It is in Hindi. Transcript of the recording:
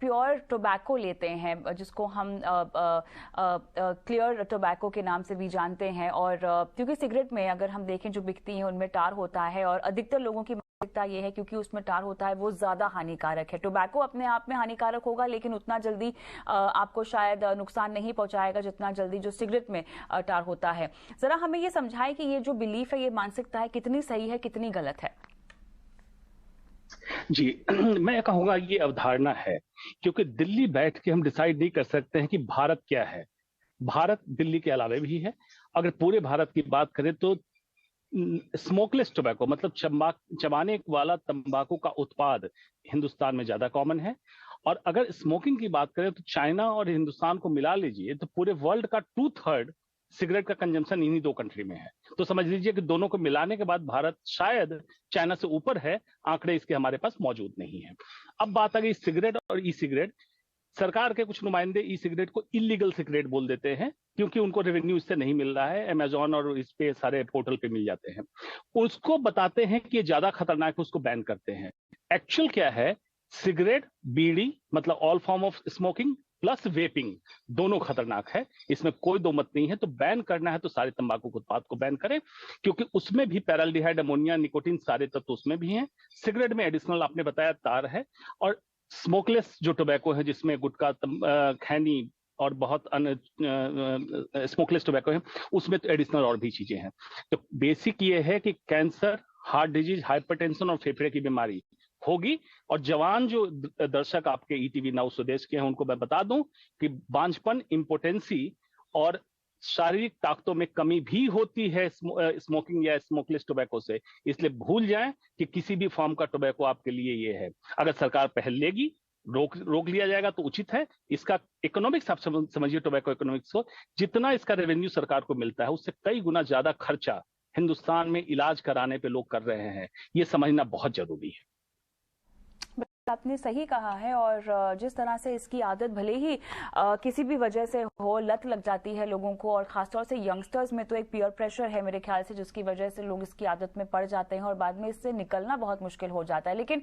प्योर टोबैको लेते हैं जिसको हम क्लियर टोबैको के नाम से भी जानते हैं, और क्योंकि सिगरेट में अगर हम देखें जो बिकती हैं उनमें टार होता है और अधिकतर लोगों की मानसिकता ये है क्योंकि उसमें टार होता है वो ज्यादा हानिकारक है। टोबैको अपने आप में हानिकारक होगा लेकिन उतना जल्दी आपको शायद नुकसान नहीं पहुंचाएगा जितना जल्दी जो सिगरेट में टार होता है। जरा हमें ये समझाएं कि ये जो बिलीफ है, ये मानसिकता है, कितनी सही है कितनी गलत है। जी मैं कहूंगा ये अवधारणा है, क्योंकि दिल्ली बैठ के हम डिसाइड नहीं कर सकते हैं कि भारत क्या है। भारत दिल्ली के अलावा भी है। अगर पूरे भारत की बात करें तो स्मोकलेस टोबैको मतलब चबाने वाला तंबाकू का उत्पाद हिंदुस्तान में ज्यादा कॉमन है। और अगर स्मोकिंग की बात करें तो चाइना और हिंदुस्तान को मिला लीजिए तो पूरे वर्ल्ड का 2/3 सिगरेट का कंजम्पशन इन्हीं दो कंट्री में है। तो समझ लीजिए कि दोनों को मिलाने के बाद भारत शायद चाइना से ऊपर है। आंकड़े इसके हमारे पास मौजूद नहीं है। अब बात आ गई सिगरेट और ई सिगरेट। सरकार के कुछ नुमाइंदे ई सिगरेट को इलीगल सिगरेट बोल देते हैं क्योंकि उनको रेवेन्यू इससे नहीं मिल रहा है। अमेजोन और इस पे सारे पोर्टल पे मिल जाते हैं। उसको बताते हैं कि ये ज्यादा खतरनाक है, उसको बैन करते हैं। एक्चुअल क्या है, सिगरेट, बीड़ी मतलब all form of smoking plus vaping दोनों खतरनाक है, इसमें कोई दो मत नहीं है। तो बैन करना है तो सारे तंबाकू के उत्पाद को बैन करें, क्योंकि उसमें भी पैराल्डिहाइड, अमोनिया, निकोटीन सारे तत्व उसमें भी हैं। सिगरेट में एडिशनल आपने बताया तार है, और स्मोकलेस जो टोबैको है जिसमें गुटखा, खैनी और बहुत अन्य स्मोकलेस टोबैको है, उसमें तो एडिशनल और भी चीजें हैं। तो बेसिक ये है कि कैंसर, हार्ट डिजीज, हाइपरटेंशन और फेफड़े की बीमारी होगी। और जवान जो दर्शक आपके ईटीवी नाउ स्वदेश के हैं उनको मैं बता दूं कि बांझपन, इम्पोटेंसी और शारीरिक ताकतों में कमी भी होती है स्मोकिंग या स्मोकलेस टोबैको से। इसलिए भूल जाएं कि किसी भी फॉर्म का टोबैको आपके लिए ये है। अगर सरकार पहल लेगी, रोक लिया जाएगा तो उचित है। इसका इकोनॉमिक्स आप समझिए, टोबैको इकोनॉमिक्स को, जितना इसका रेवेन्यू सरकार को मिलता है उससे कई गुना ज्यादा खर्चा हिंदुस्तान में इलाज कराने पे लोग कर रहे हैं। ये समझना बहुत जरूरी है। आपने सही कहा है। और जिस तरह से इसकी आदत भले ही किसी भी वजह से हो, लत लग जाती है लोगों को, और खासतौर से यंगस्टर्स में तो एक पीयर प्रेशर है मेरे ख्याल से जिसकी वजह से लोग इसकी आदत में पड़ जाते हैं और बाद में इससे निकलना बहुत मुश्किल हो जाता है। लेकिन